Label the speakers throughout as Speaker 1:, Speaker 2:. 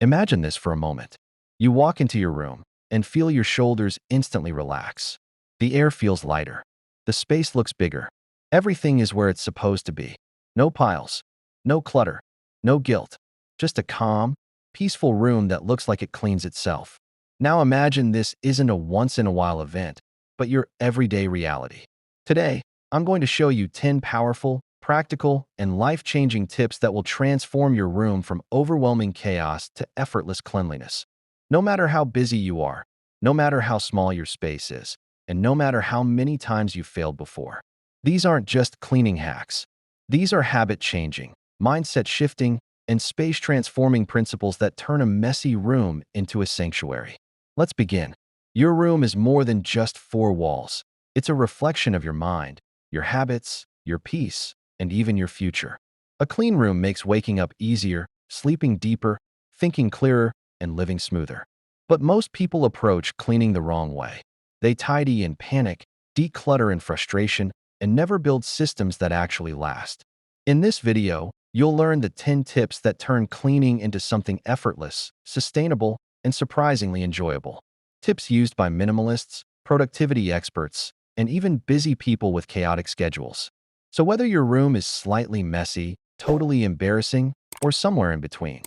Speaker 1: Imagine this for a moment. You walk into your room and feel your shoulders instantly relax. The air feels lighter. The space looks bigger. Everything is where it's supposed to be. No piles, no clutter, no guilt. Just a calm, peaceful room that looks like it cleans itself. Now imagine this isn't a once-in-a-while event, but your everyday reality. Today, I'm going to show you 10 powerful, practical, and life-changing tips that will transform your room from overwhelming chaos to effortless cleanliness. No matter how busy you are, no matter how small your space is, and no matter how many times you've failed before. These aren't just cleaning hacks. These are habit-changing, mindset-shifting, and space-transforming principles that turn a messy room into a sanctuary. Let's begin. Your room is more than just four walls. It's a reflection of your mind, your habits, your peace, and even your future. A clean room makes waking up easier, sleeping deeper, thinking clearer, and living smoother. But most people approach cleaning the wrong way. They tidy in panic, declutter in frustration, and never build systems that actually last. In this video, you'll learn the 10 tips that turn cleaning into something effortless, sustainable, and surprisingly enjoyable. Tips used by minimalists, productivity experts, and even busy people with chaotic schedules. So whether your room is slightly messy, totally embarrassing, or somewhere in between,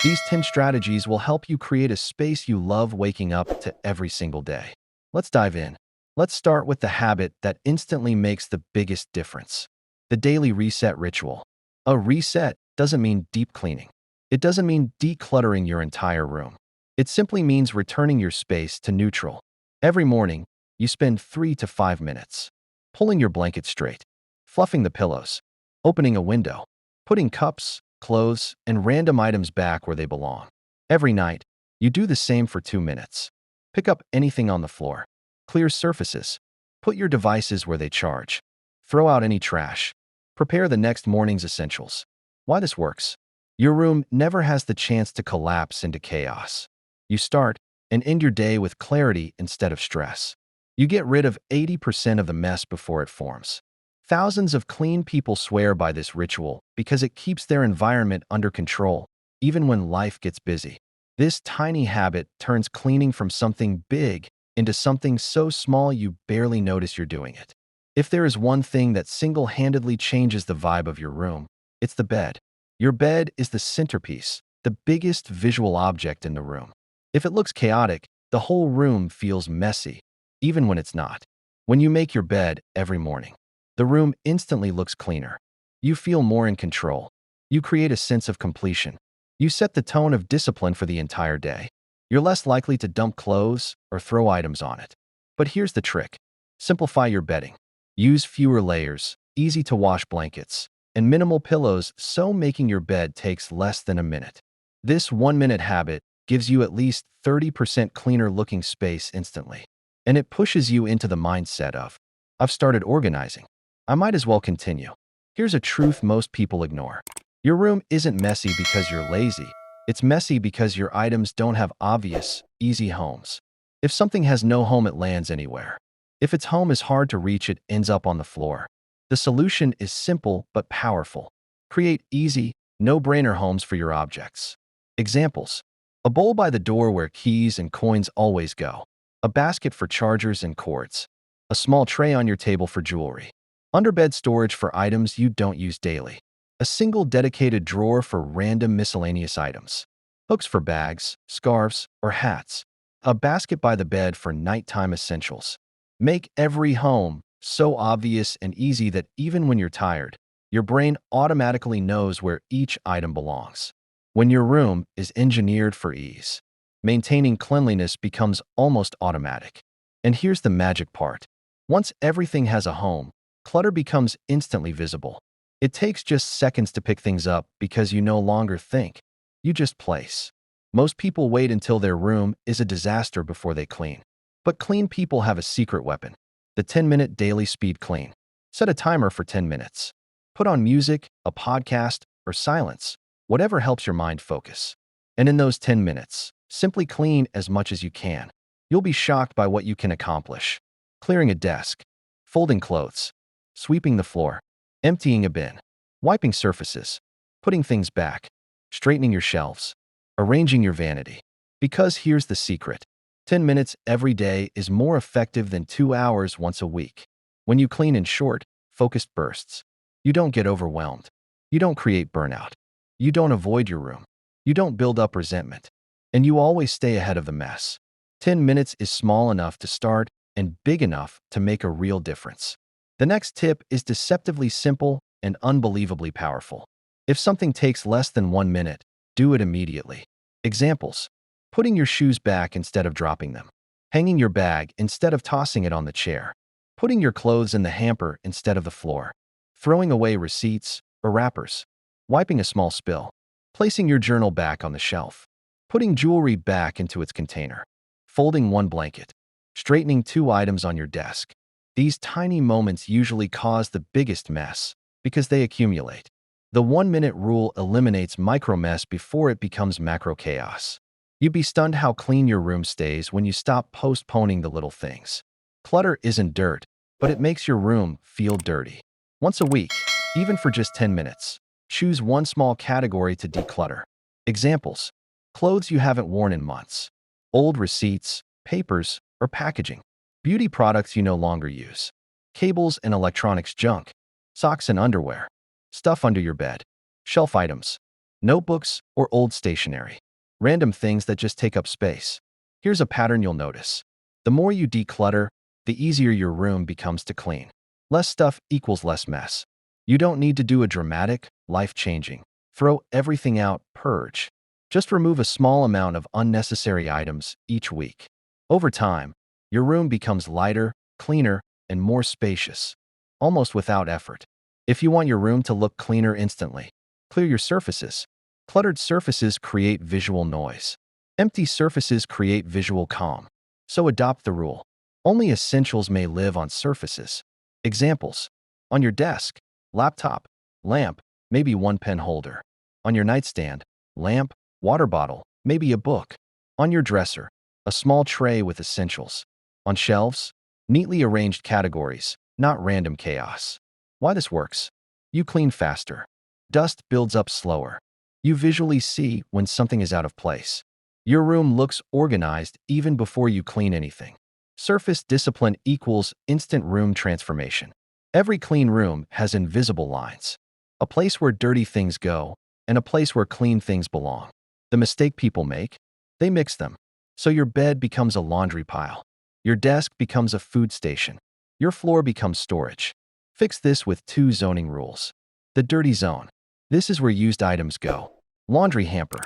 Speaker 1: these 10 strategies will help you create a space you love waking up to every single day. Let's dive in. Let's start with the habit that instantly makes the biggest difference. The daily reset ritual. A reset doesn't mean deep cleaning. It doesn't mean decluttering your entire room. It simply means returning your space to neutral. Every morning, you spend 3 to 5 minutes pulling your blanket straight, fluffing the pillows, opening a window, putting cups, clothes, and random items back where they belong. Every night, you do the same for 2 minutes. Pick up anything on the floor, clear surfaces, put your devices where they charge, throw out any trash, prepare the next morning's essentials. Why this works? Your room never has the chance to collapse into chaos. You start and end your day with clarity instead of stress. You get rid of 80% of the mess before it forms. Thousands of clean people swear by this ritual because it keeps their environment under control, even when life gets busy. This tiny habit turns cleaning from something big into something so small you barely notice you're doing it. If there is one thing that single-handedly changes the vibe of your room, it's the bed. Your bed is the centerpiece, the biggest visual object in the room. If it looks chaotic, the whole room feels messy, even when it's not. When you make your bed every morning, the room instantly looks cleaner. You feel more in control. You create a sense of completion. You set the tone of discipline for the entire day. You're less likely to dump clothes or throw items on it. But here's the trick. Simplify your bedding. Use fewer layers, easy-to-wash blankets, and minimal pillows so making your bed takes less than a minute. This 1-minute habit gives you at least 30% cleaner looking space instantly. And it pushes you into the mindset of, I've started organizing. I might as well continue. Here's a truth most people ignore. Your room isn't messy because you're lazy. It's messy because your items don't have obvious, easy homes. If something has no home, it lands anywhere. If its home is hard to reach, it ends up on the floor. The solution is simple but powerful. Create easy, no-brainer homes for your objects. Examples: a bowl by the door where keys and coins always go, a basket for chargers and cords, a small tray on your table for jewelry, underbed storage for items you don't use daily, a single dedicated drawer for random miscellaneous items, hooks for bags, scarves, or hats, a basket by the bed for nighttime essentials. Make every home so obvious and easy that even when you're tired, your brain automatically knows where each item belongs. When your room is engineered for ease, maintaining cleanliness becomes almost automatic. And here's the magic part. Once everything has a home, clutter becomes instantly visible. It takes just seconds to pick things up because you no longer think. You just place. Most people wait until their room is a disaster before they clean. But clean people have a secret weapon: the 10-minute daily speed clean. Set a timer for 10 minutes. Put on music, a podcast, or silence, whatever helps your mind focus. And in those 10 minutes, simply clean as much as you can. You'll be shocked by what you can accomplish. Clearing a desk, folding clothes, sweeping the floor, emptying a bin, wiping surfaces, putting things back, straightening your shelves. Arranging your vanity. Because here's the secret. 10 minutes every day is more effective than 2 hours once a week. When you clean in short, focused bursts, you don't get overwhelmed. You don't create burnout. You don't avoid your room. You don't build up resentment. And you always stay ahead of the mess. 10 minutes is small enough to start and big enough to make a real difference. The next tip is deceptively simple and unbelievably powerful. If something takes less than 1 minute, do it immediately. Examples: putting your shoes back instead of dropping them, hanging your bag instead of tossing it on the chair, putting your clothes in the hamper instead of the floor, throwing away receipts or wrappers, wiping a small spill, placing your journal back on the shelf, putting jewelry back into its container, folding one blanket, straightening 2 items on your desk. These tiny moments usually cause the biggest mess because they accumulate. The 1-minute rule eliminates micro mess before it becomes macro chaos. You'd be stunned how clean your room stays when you stop postponing the little things. Clutter isn't dirt, but it makes your room feel dirty. Once a week, even for just 10 minutes, choose one small category to declutter. Examples: clothes you haven't worn in months, old receipts, papers, or packaging, beauty products you no longer use, cables and electronics junk, socks and underwear, stuff under your bed, shelf items, notebooks or old stationery, random things that just take up space. Here's a pattern you'll notice. The more you declutter, the easier your room becomes to clean. Less stuff equals less mess. You don't need to do a dramatic, life-changing, throw everything out purge. Just remove a small amount of unnecessary items each week. Over time, your room becomes lighter, cleaner, and more spacious, almost without effort. If you want your room to look cleaner instantly, clear your surfaces. Cluttered surfaces create visual noise. Empty surfaces create visual calm. So adopt the rule. Only essentials may live on surfaces. Examples: on your desk, laptop, lamp, maybe one pen holder. On your nightstand, lamp, water bottle, maybe a book. On your dresser, a small tray with essentials. On shelves, neatly arranged categories, not random chaos. Why this works? You clean faster. Dust builds up slower. You visually see when something is out of place. Your room looks organized even before you clean anything. Surface discipline equals instant room transformation. Every clean room has invisible lines. A place where dirty things go and a place where clean things belong. The mistake people make? They mix them. So your bed becomes a laundry pile. Your desk becomes a food station. Your floor becomes storage. Fix this with 2 zoning rules. The dirty zone. This is where used items go. Laundry hamper,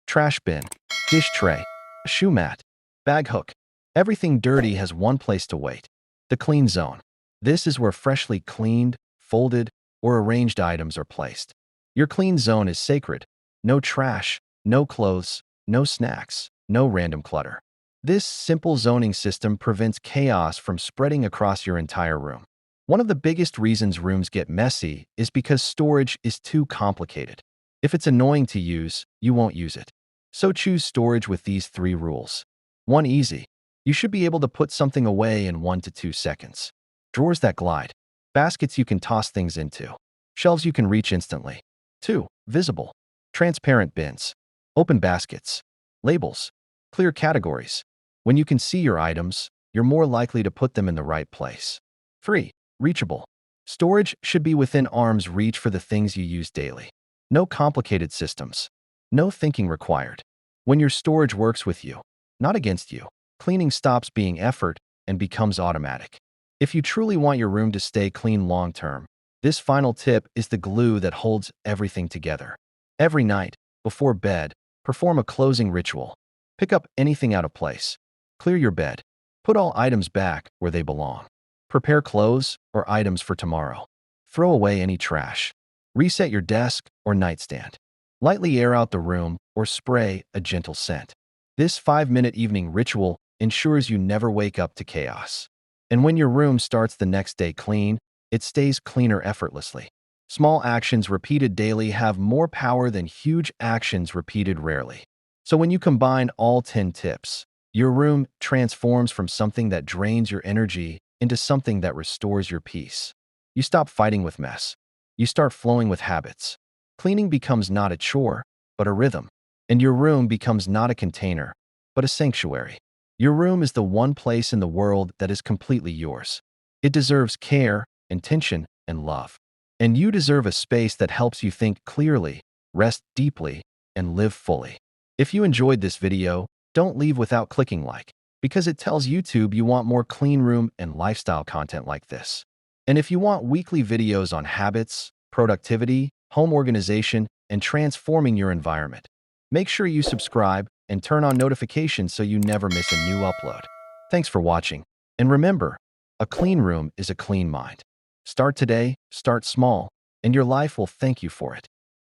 Speaker 1: trash bin, dish tray, a shoe mat, bag hook. Everything dirty has one place to wait. The clean zone. This is where freshly cleaned, folded, or arranged items are placed. Your clean zone is sacred. No trash, no clothes, no snacks, no random clutter. This simple zoning system prevents chaos from spreading across your entire room. One of the biggest reasons rooms get messy is because storage is too complicated. If it's annoying to use, you won't use it. So choose storage with these 3 rules. 1. Easy. You should be able to put something away in 1 to 2 seconds. Drawers that glide. Baskets you can toss things into. Shelves you can reach instantly. 2. Visible. Transparent bins. Open baskets. Labels. Clear categories. When you can see your items, you're more likely to put them in the right place. 3. Reachable. Storage should be within arm's reach for the things you use daily. No complicated systems. No thinking required. When your storage works with you, not against you, cleaning stops being effort and becomes automatic. If you truly want your room to stay clean long-term, this final tip is the glue that holds everything together. Every night, before bed, perform a closing ritual. Pick up anything out of place. Clear your bed. Put all items back where they belong. Prepare clothes or items for tomorrow. Throw away any trash. Reset your desk or nightstand. Lightly air out the room or spray a gentle scent. This 5-minute evening ritual ensures you never wake up to chaos. And when your room starts the next day clean, it stays cleaner effortlessly. Small actions repeated daily have more power than huge actions repeated rarely. So when you combine all 10 tips, your room transforms from something that drains your energy into something that restores your peace. You stop fighting with mess. You start flowing with habits. Cleaning becomes not a chore, but a rhythm. and your room becomes not a container, but a sanctuary. Your room is the one place in the world that is completely yours. It deserves care, intention, and love. And you deserve a space that helps you think clearly, rest deeply, and live fully. If you enjoyed this video, don't leave without clicking like, because it tells YouTube you want more clean room and lifestyle content like this. And if you want weekly videos on habits, productivity, home organization, and transforming your environment, make sure you subscribe and turn on notifications so you never miss a new upload. Thanks for watching. And remember, a clean room is a clean mind. Start today, start small, and your life will thank you for it.